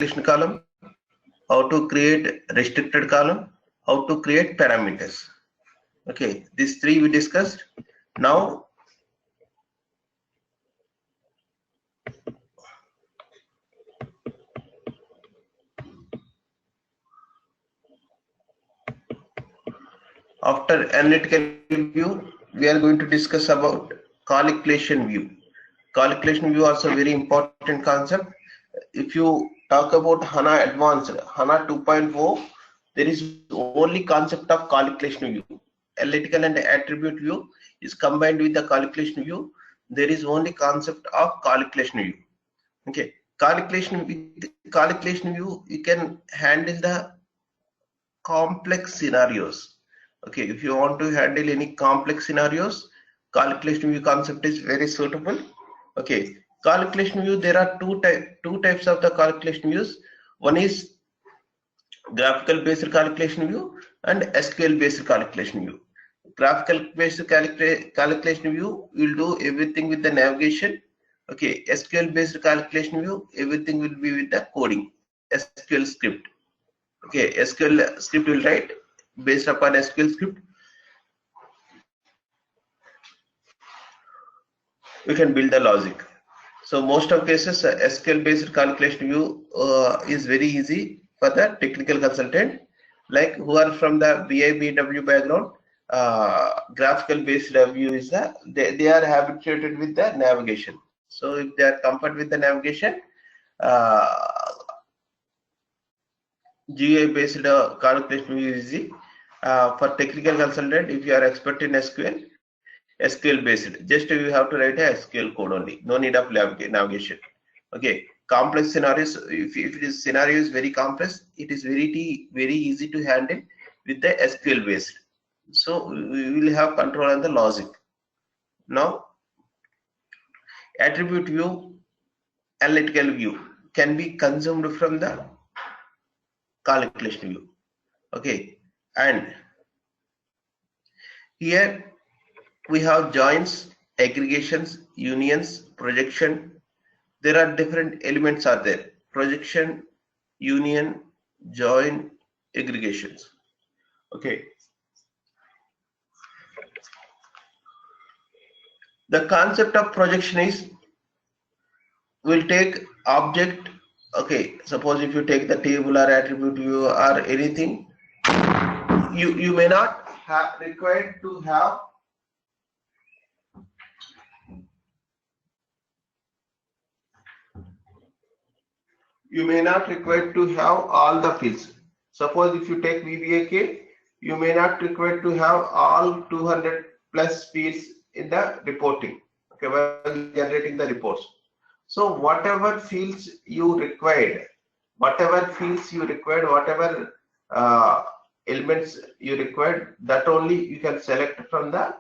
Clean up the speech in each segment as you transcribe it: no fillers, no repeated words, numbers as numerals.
calculation column, how to create restricted column, how to create parameters. Okay, these three we discussed. Now after analytical view, we are going to discuss about calculation view. Calculation view also very important concept. If you talk about HANA Advanced, HANA 2.0, there is only concept of calculation view. Analytical and attribute view is combined with the calculation view. There is only concept of calculation view. Okay, calculation view, you can handle the complex scenarios. Okay, if you want to handle any complex scenarios, calculation view concept is very suitable. Okay, calculation view, there are two types of the calculation views. One is graphical based calculation view and SQL based calculation view. Graphical based calculation view will do everything with the navigation. Okay, SQL based calculation view, everything will be with the coding, SQL script. Okay, SQL script will write based upon SQL script. We can build the logic. So most of cases, SQL based calculation view is very easy for the technical consultant, like who are from the BIBW background. Graphical based view is they are habituated with the navigation. So if they are comfort with the navigation, GUI based calculation view is easy. For technical consultant, if you are expert in SQL based, just you have to write a SQL code only, no need of navigation. Okay, complex scenarios, if this scenario is very complex, it is very easy to handle with the SQL based. So we will have control on the logic. Now attribute view, analytical view can be consumed from the calculation view. Okay, and here we have joins, aggregations, unions, projection. There are different elements are there: projection, union, join, aggregations. Okay, the concept of projection is, we'll take object. Okay, suppose if you take the table or attribute view or anything, you may not have required to have all the fields. Suppose if you take VBAK, you may not require to have all 200 plus fields in the reporting. Okay, while generating the reports. So whatever fields you required, whatever elements you required, that only you can select from the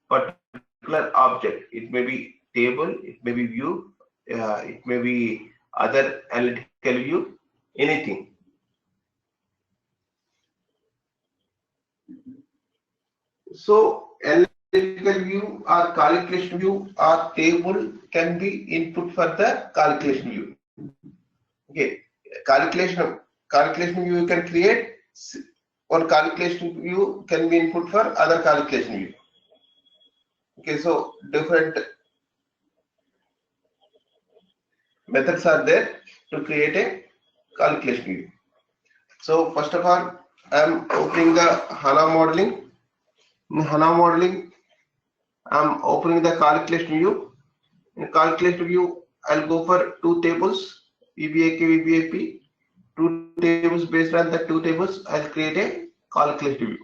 particular object. It may be table, it may be view, it may be other analytical view, anything. So analytical view or calculation view or table can be input for the calculation view. Okay, calculation view you can create, or calculation view can be input for other calculation view. Okay, so different methods are there to create a calculation view. So first of all, I am opening the HANA modeling. In HANA modeling, I am opening the calculation view. In calculation view, I'll go for two tables, VBAK, VBAP. Two tables, based on the two tables, I'll create a calculation view.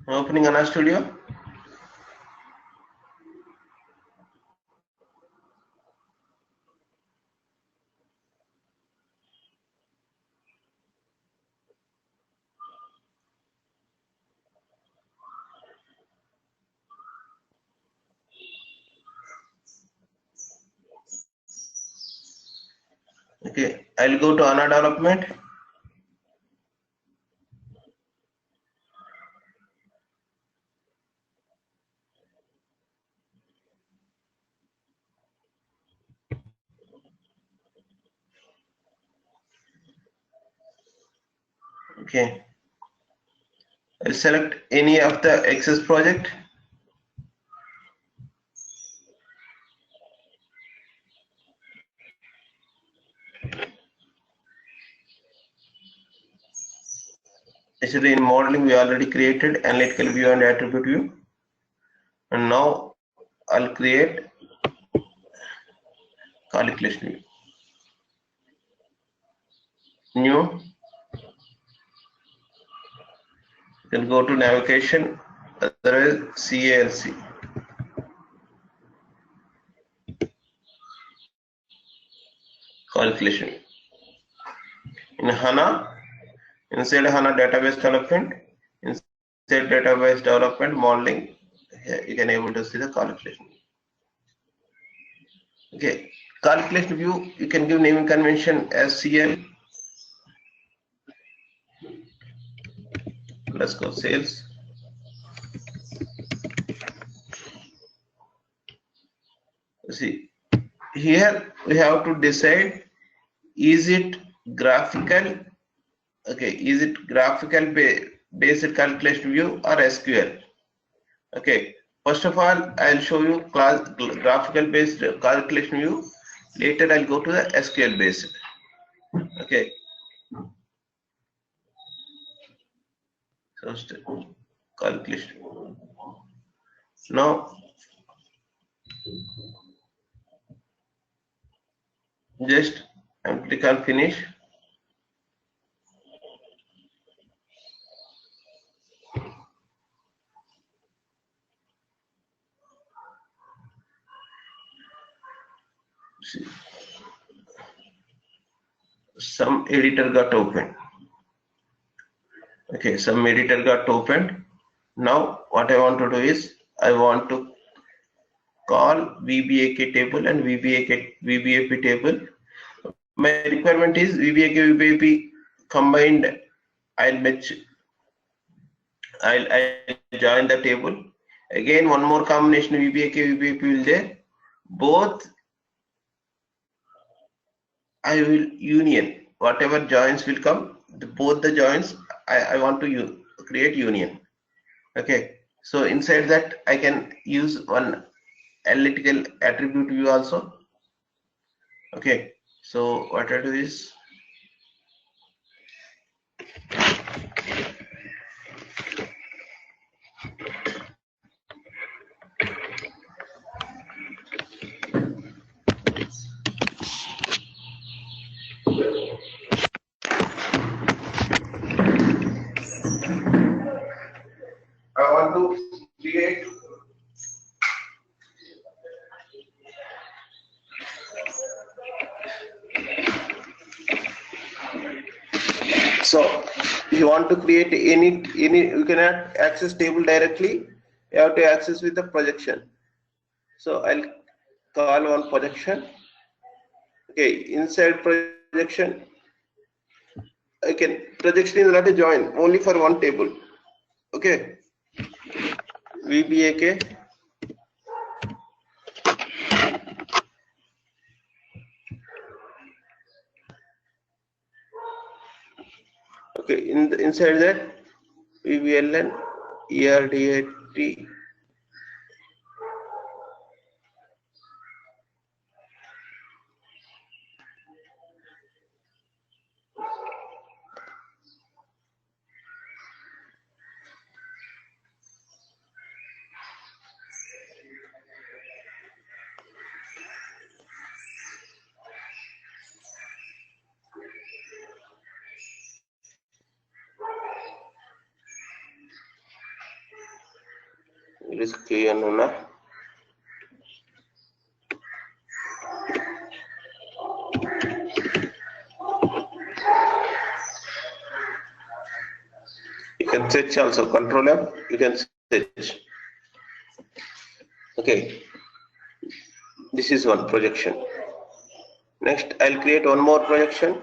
Opening HANA Studio. Okay, I'll go to HANA development. Okay, I'll select any of the Access project. Actually, in modeling, we already created analytical view and attribute view, and now I'll create calculation view. New. You can go to navigation, otherwise CALC. Calculation. In HANA, inside HANA database development, inside database development modeling, here you can able to see the calculation. Okay, calculation view, you can give naming convention as CL. Let's go sales. See, here we have to decide, is it graphical? Okay, is it graphical based calculation view or SQL? Okay, first of all, I'll show you graphical based calculation view. Later, I'll go to the SQL based. Okay. First, calculation. Now, just click on finish. See, some editor got opened. Okay, some editor got opened. Now, what I want to do is, I want to call VBAK table and VBAP table. My requirement is VBAK VBAP combined. I'll join the table. Again, one more combination VBAK VBAP will there. Both I will union. Whatever joins will come, both the joins I want to create union. Okay, so inside that I can use one analytical attribute view also. Okay, so what I do is, I want to create so you want to create any you cannot access table directly, you have to access with the projection. So I'll call one projection. Okay, inside projection I can, projection is not a join, only for one table. Okay, VBAK okay, inside that VBLN ERDAT risky and you can search also, control F, you can search. Okay, this is one projection. Next, I'll create one more projection.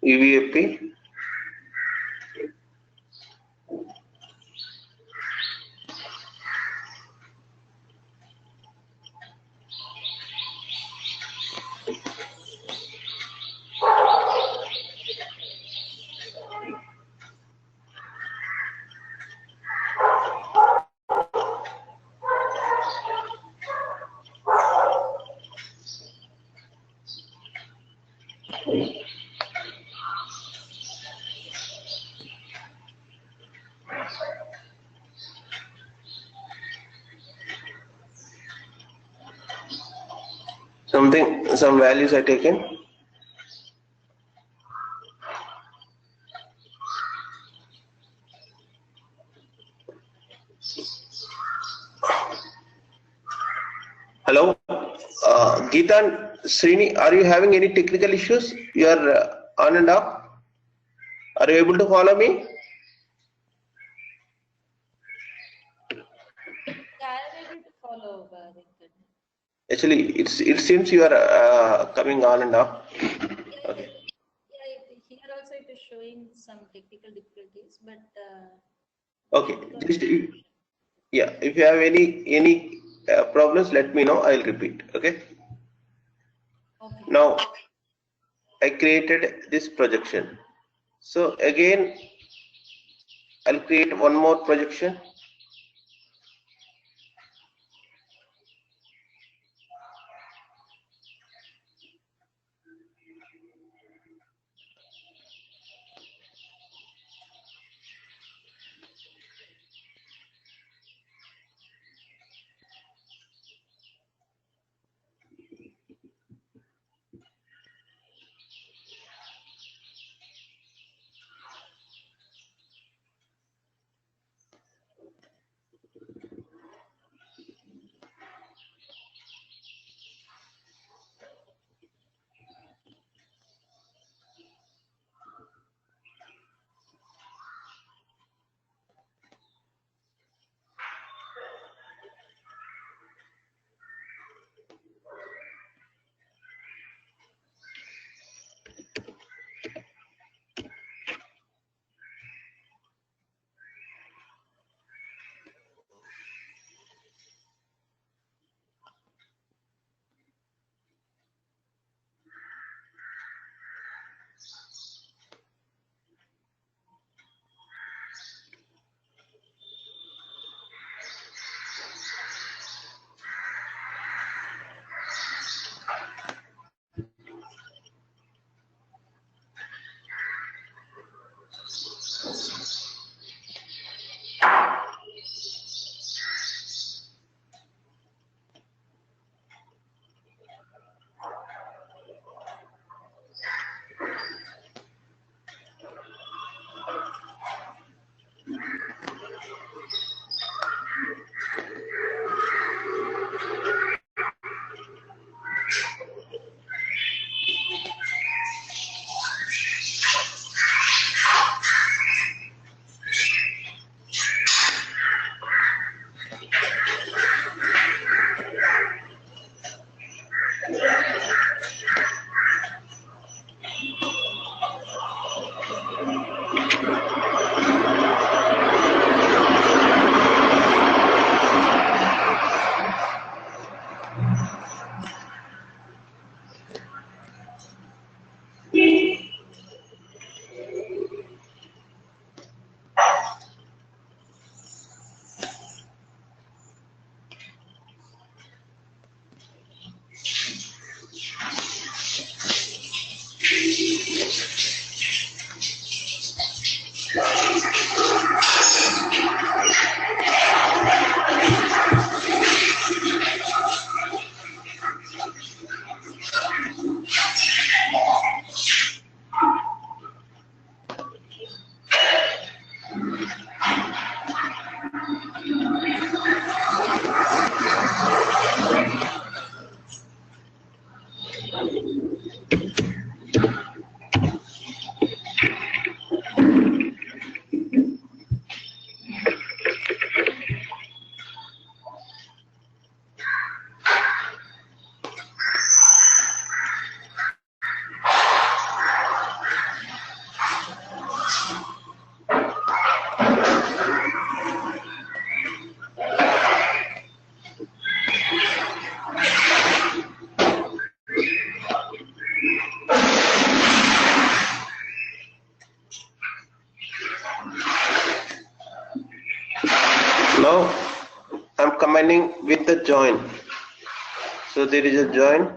EVAP. Some values are taken. Hello, Geeta and Srini, are you having any technical issues? You are on and off. Are you able to follow me? Yeah, I'm able to follow. Actually, it seems you are coming on and off. Okay. Here also it is showing some technical difficulties, but Okay. Just yeah. If you have any problems, let me know. I'll repeat. Okay. okay. Now I created this projection. So again, I'll create one more projection. Now I'm combining with the join. So there is a join.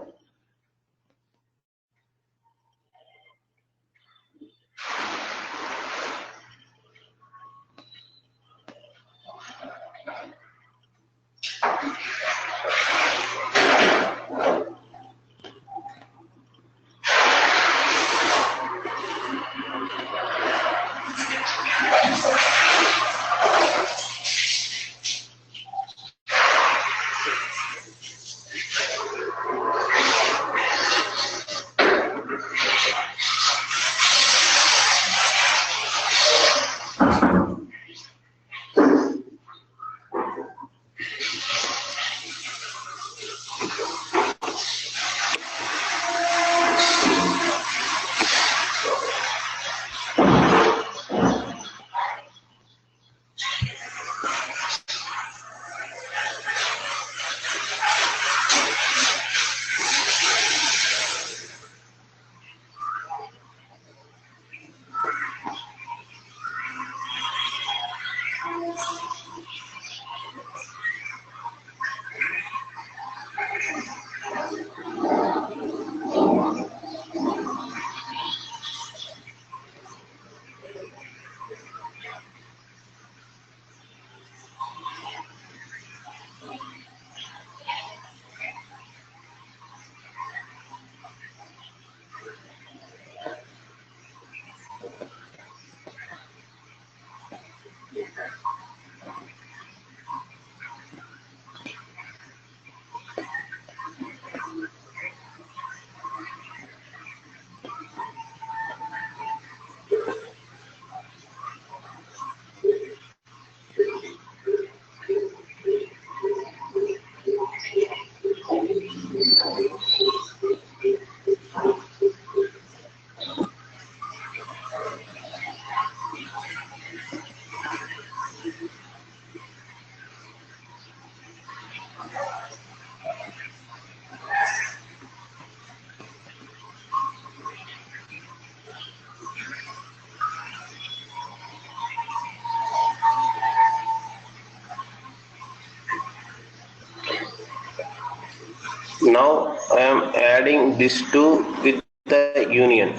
Now I am adding these two with the union.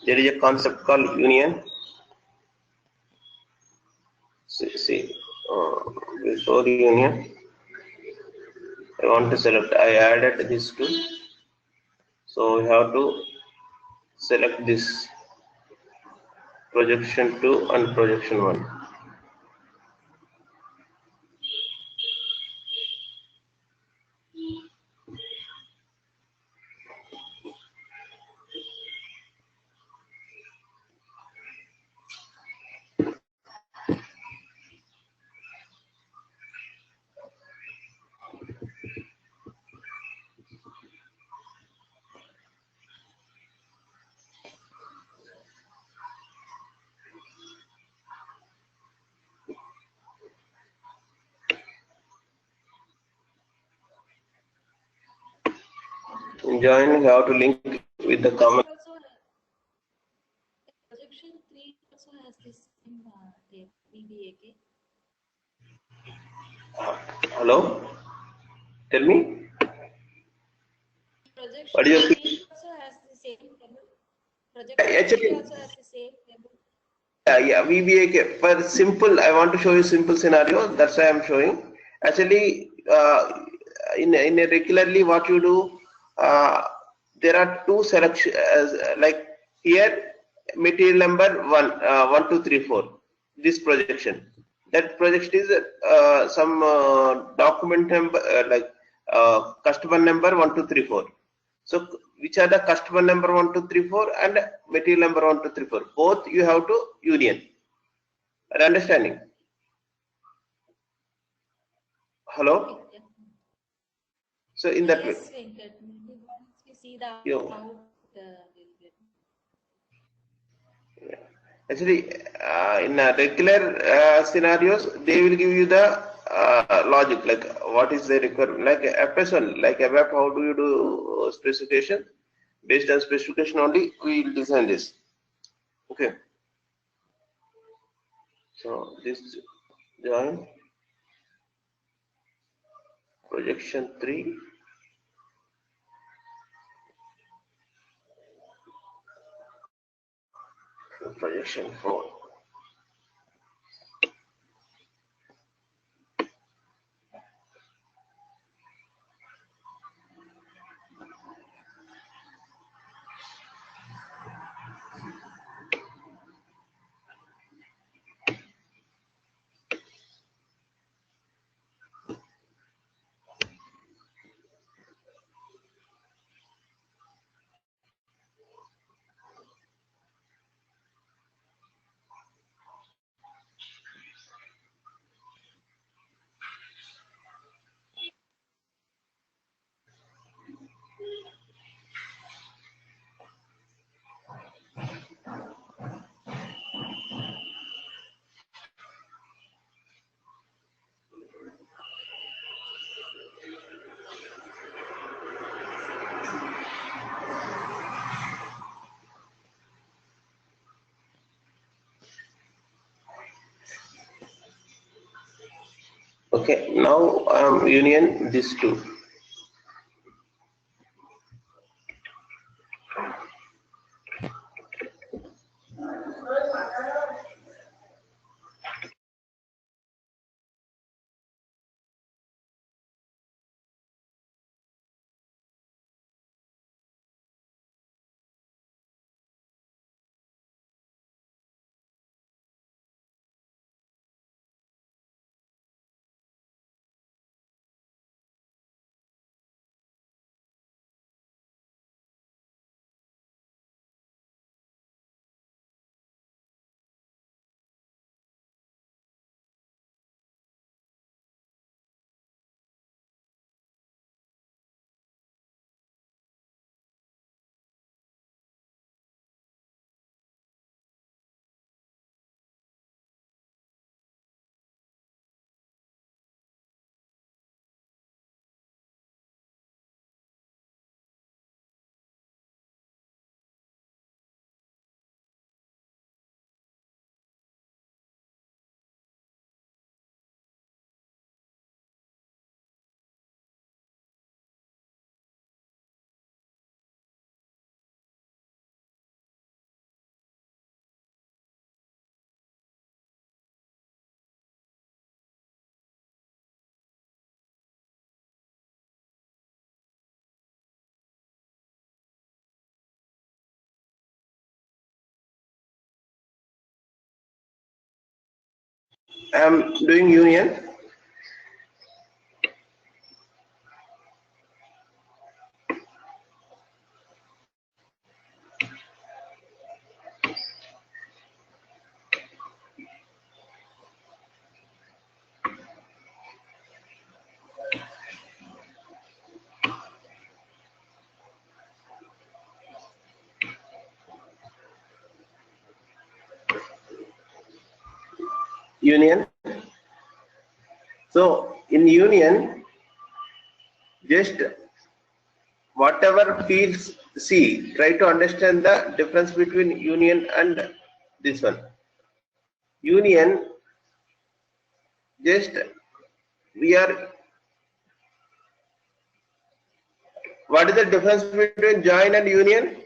There is a concept called union. See, before union, I want to select. I added these two, so we have to select this projection 2 and projection 1. Join, you have to link with the common. Projection 3 also has this same VBAK. Hello? Tell me. Projection What is your 3 also has the same table. Projection 3 also has the same table. Yeah, VBAK. For simple, I want to show you simple scenario. That's why I'm showing. Actually, in a regularly, what you do, there are two selections. Like here, material number 1, 1, 2, 3, 4. This projection. That project is some document number customer number 1234. So which are the customer number 1234 and material number 1234? Both you have to union. Are understanding? Hello. So in that way. Yes, Venkat. Once we see the Yeah. how we'll get. Actually, in regular scenarios, they will give you the logic, like what is the requirement, like FS1, like ABAP, how do you do specification? Based on specification only, we will design this. Okay. So this join projection 3. Projection 4. Okay, now union these two. I am doing union. Union. So in union, just whatever fields see, try to understand the difference between union and this one. Union, just we are, what is the difference between join and union?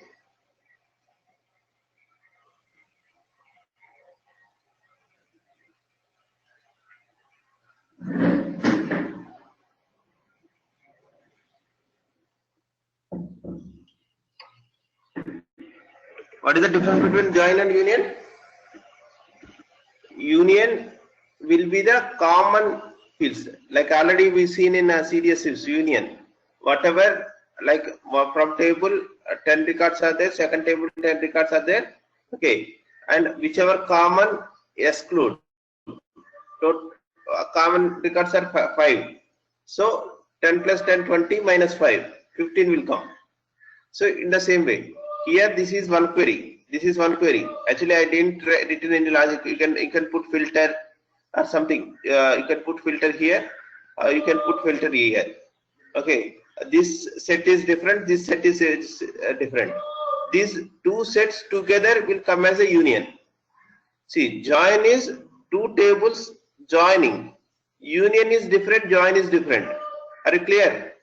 What is the difference between join and union? Union will be the common fields. Like already we seen in a CDS union, whatever like from table 10 records are there, second table 10 records are there, okay, and whichever common exclude. So common records are 5. So 10 plus 10, 20 minus 5, 15 will come. So in the same way, here this is one query. This is one query. Actually, I didn't written any logic. You can put filter or something. You can put filter here. You can put filter here. Okay. This set is different. This set is different. These two sets together will come as a union. See, join is two tables joining. Union is different. Join is different. Are you clear?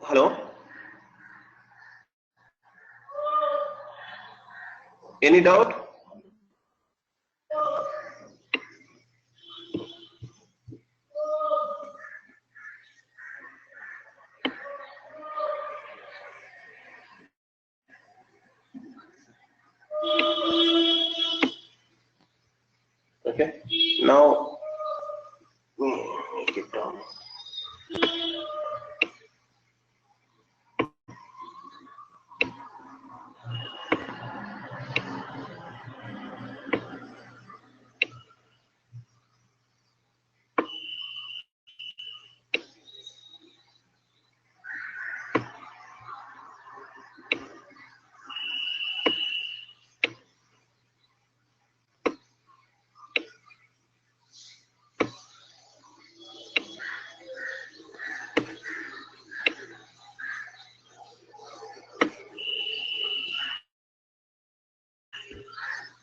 Hello? Any doubt? Okay. Now, make it down.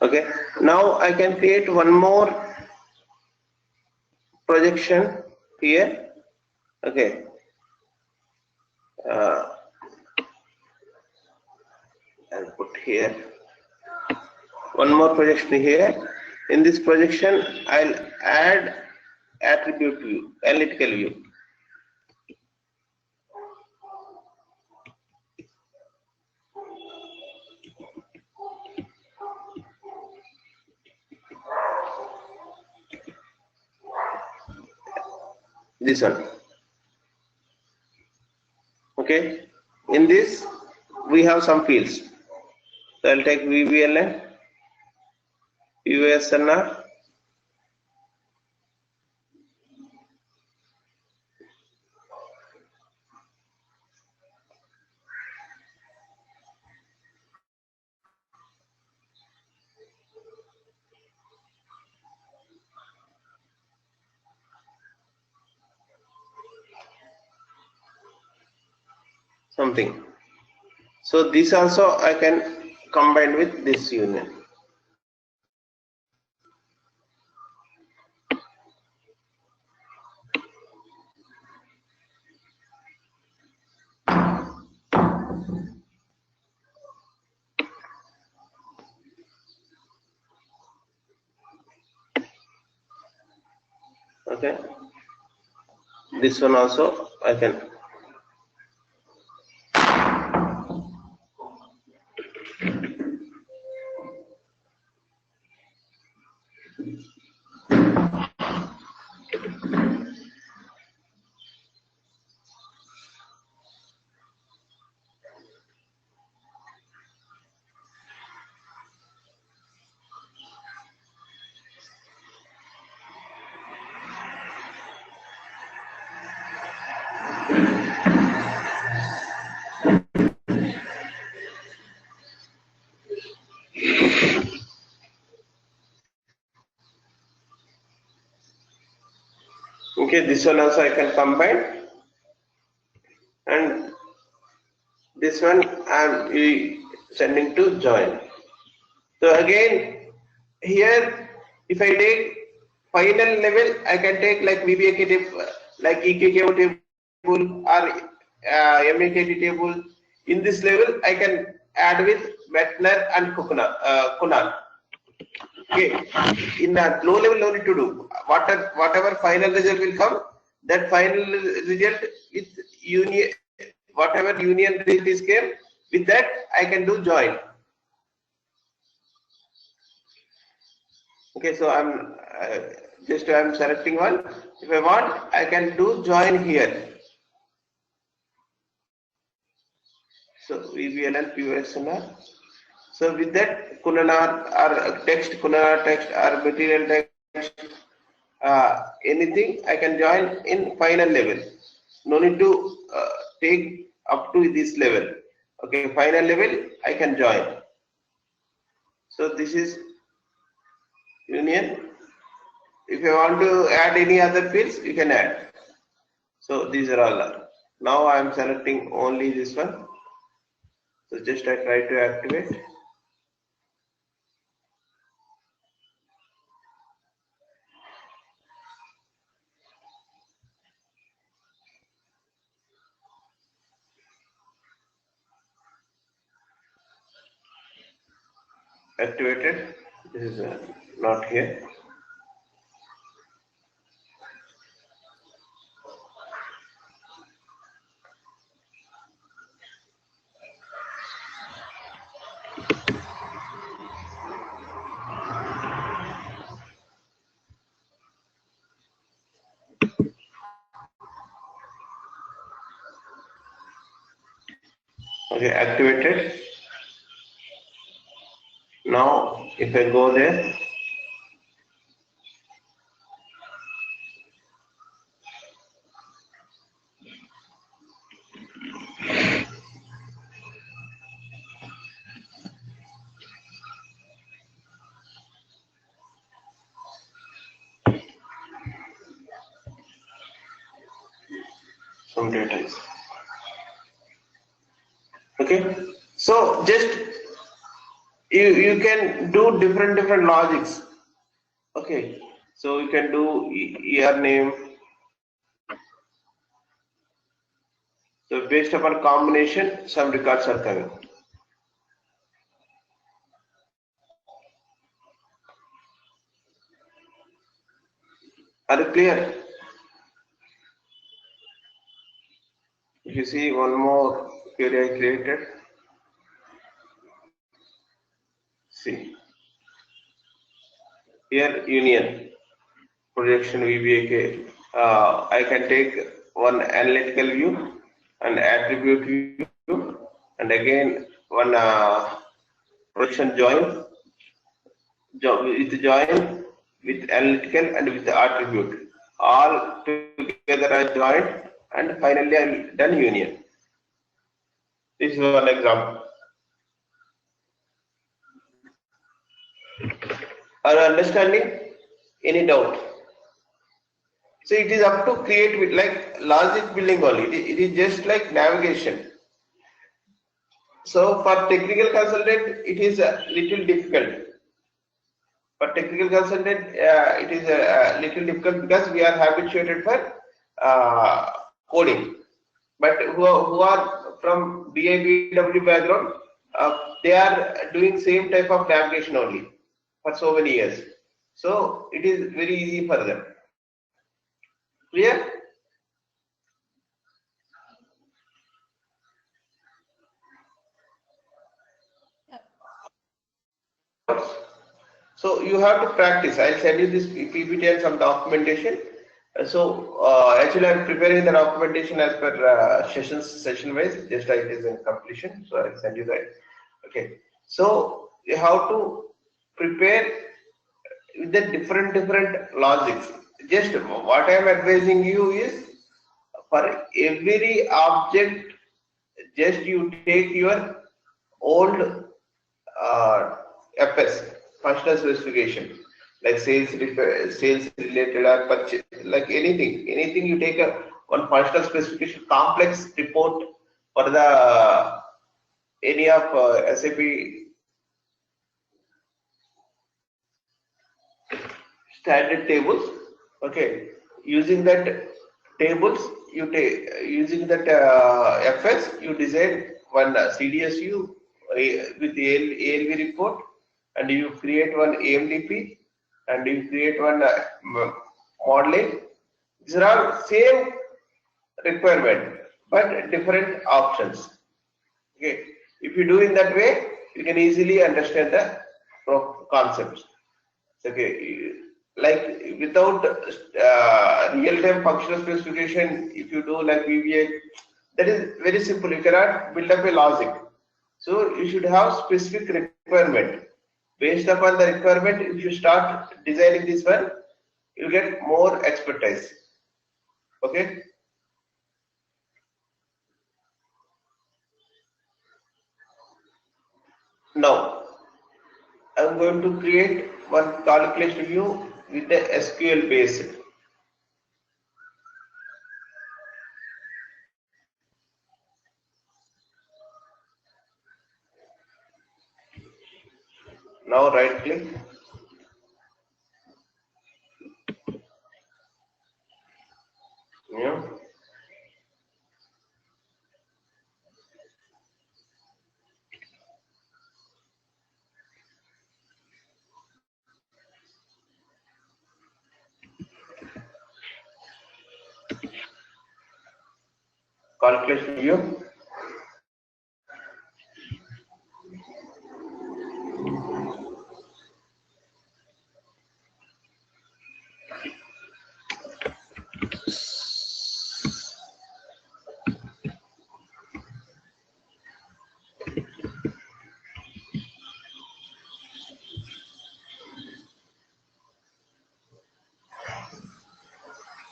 Okay, now I can create one more projection here. Okay, I'll put here one more projection here. In this projection, I'll add attribute view, analytical view. This one. Okay, in this we have some fields. So I'll take VBLN, USNR, something. So this also I can combine with this union. Okay, this one also I can. Okay, this one also I can combine, and this one I am sending to join. So again, here if I take final level, I can take like VBAK table, like EKKO table or MAKT table. In this level, I can add with Metner and Kunal. Okay, in a low level, no need to do. Whatever final result will come, that final result with union, whatever union is came, with that I can do join. Okay, so I'm selecting one. If I want, I can do join here. So VBL and POSNR. So with that, Kunanar or text or material text, anything I can join in final level. No need to take up to this level. Okay, final level I can join. So this is union. If you want to add any other fields, you can add. So these are all. Now I am selecting only this one. So just I try to activate. Activated. This is not here. Okay, activated. Now if I go there, some data is okay. So just you can do different logics. Okay, so you can do year name. So based upon combination, some records are coming. Are you clear? If you see one more query I created, see here union projection VBAK. I can take one analytical view and attribute view, and again one projection join with analytical and with the attribute. All together I joined, and finally I done union. This is one example. Are you understanding? Any doubt? So it is up to create with like logic building only. It is just like navigation. So for technical consultant, it is a little difficult. For technical consultant, it is a little difficult because we are habituated for coding. But who are from BABW background, they are doing same type of navigation only for so many years. So it is very easy for them. Clear? So you have to practice. I'll send you this PPT and some documentation. So actually I'm preparing the documentation as per session wise, just like it is in completion. So I'll send you that. Okay. So you have to prepare with the different logics. Just what I am advising you is, for every object, just you take your old FS, functional specification, like sales related or purchase, like anything you take one functional specification, complex report for the any of SAP standard tables. Okay, using that tables, you take using that FS, you design one CDSU with the ALV report, and you create one AMDP, and you create one modeling. These are all same requirement. but different options. Okay, if you do in that way, you can easily understand the concepts. Okay, like without real-time functional specification, if you do like VBA, that is very simple. You cannot build up a logic. So you should have specific requirement. Based upon the requirement, if you start designing this one, you get more expertise. Okay. Now, I'm going to create one calculation view with the SQL based. Now right click. New. Calculation view.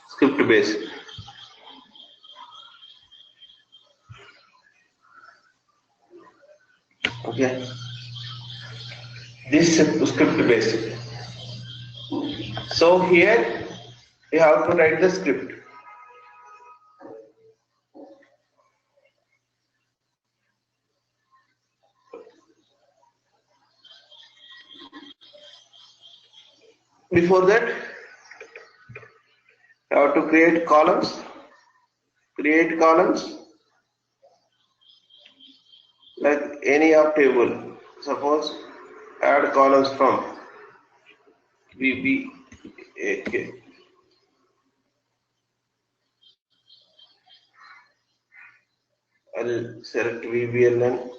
Script based. Okay. This is script based. So here you have to write the script. Before that, you have to create columns. Create columns like any of table. Suppose add columns from VBAK. I'll select VBLN.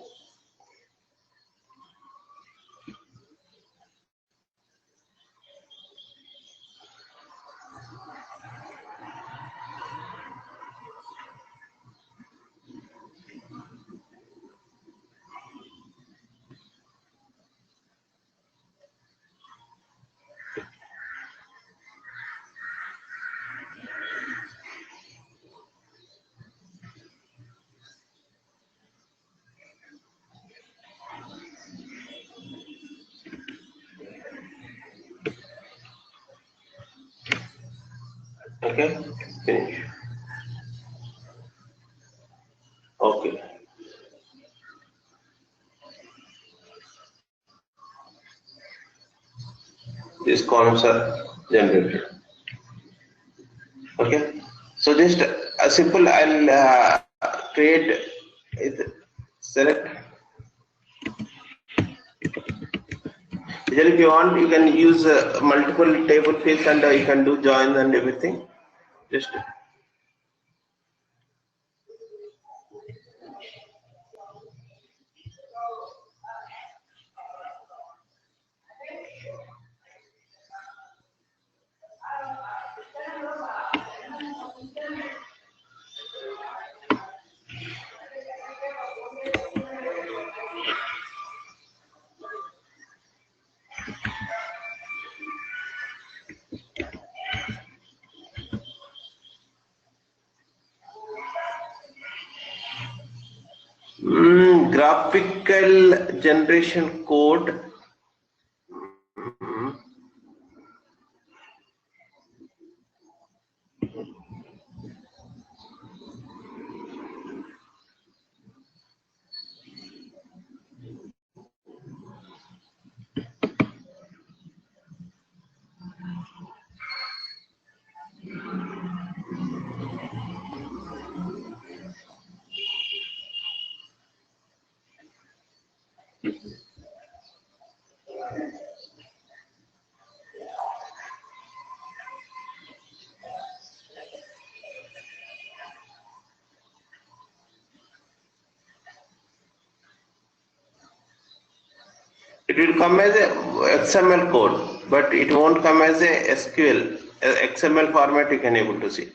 Okay, finish. Okay. These columns are generated. Okay. So just a simple, I'll create it, select. If you want, you can use multiple table fields and you can do joins and everything. Just graphical generation code. It will come as a XML code, but it won't come as a SQL. XML format you can able to see.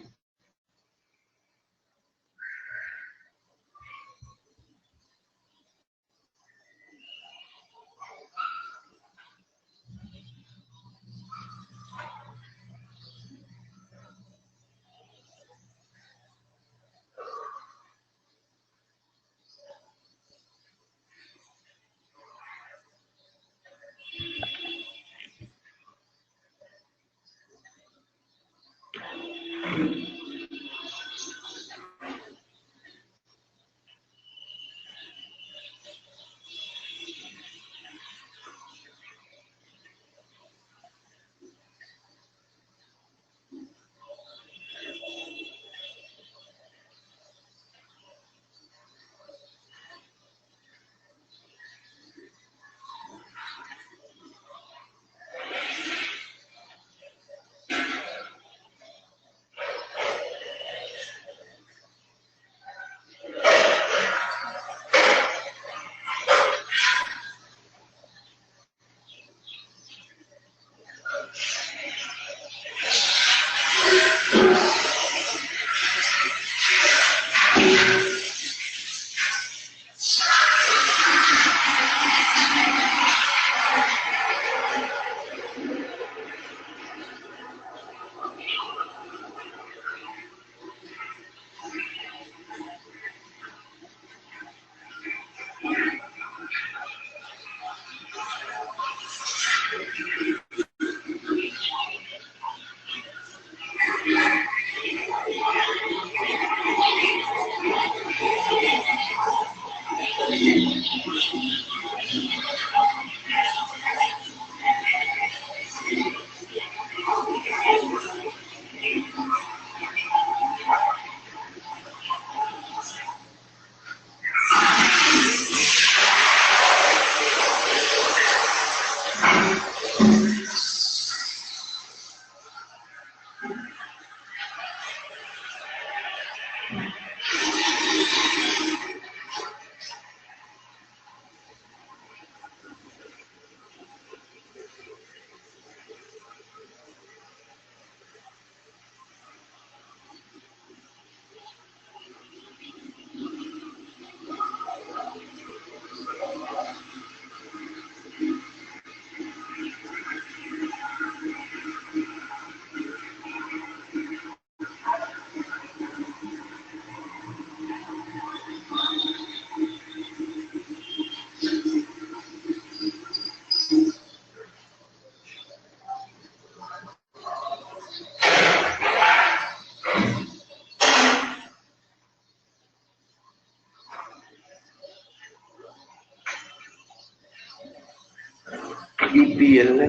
EPL.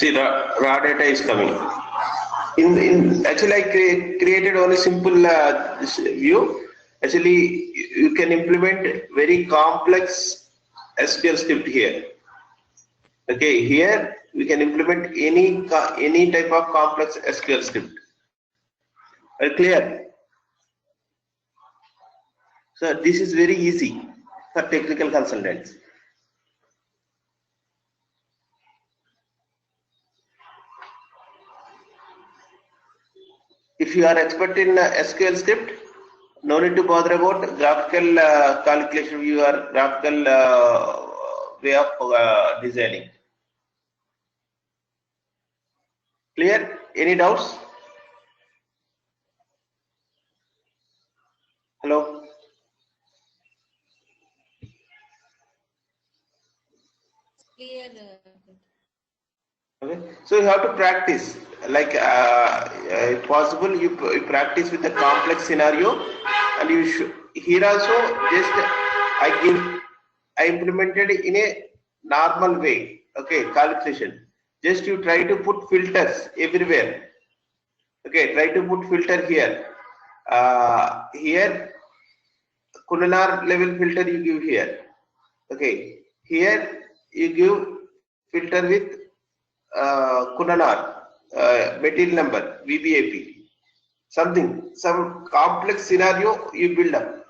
See, raw data is coming. In actually, I created only simple this view. Actually, you can implement very complex SQL script here. Okay, here we can implement any type of complex SQL script. Clear? So this is very easy for technical consultants. If you are expert in SQL script, no need to bother about graphical calculation view or graphical way of designing. Clear? Any doubts? Hello? Clear. Okay. So you have to practice. Like if possible, you practice with the complex scenario, and you should. Here also, just I implemented in a normal way. Okay, calculation. Just you try to put filters everywhere. Okay, try to put filter here. Here, Kunanar level filter you give here. Okay, here you give filter with Kunanar material number VBAP. Some complex scenario you build up.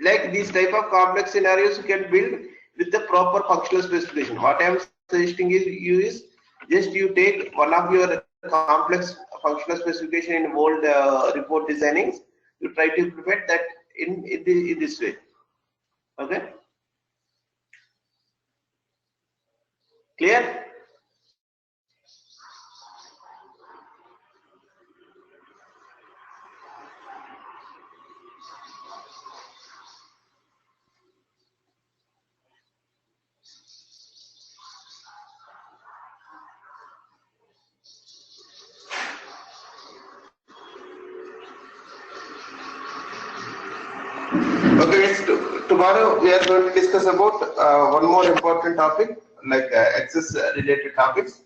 Like these type of complex scenarios you can build with the proper functional specification. What I am suggesting is just you take one of your complex functional specification in old report designings. You try to implement that in this way. Okay, clear? Okay, yes, tomorrow we are going to discuss about one more important topic, like access related topics.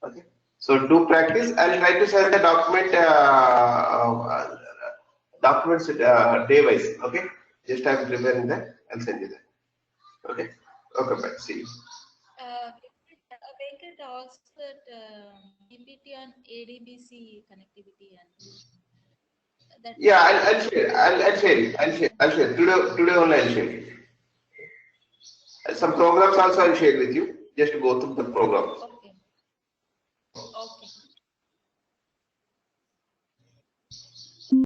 Okay, so do practice. I'll try to send the documents day wise. Okay, just I'm preparing that. I'll send you that. Okay, okay, bye. See you. Venkat asked that PPT on ADBC connectivity and that. Yeah, I'll share. I'll share it. I'll share. Today only I'll share it. Some programs also I'll share with you. Just go through the program. Okay. Okay.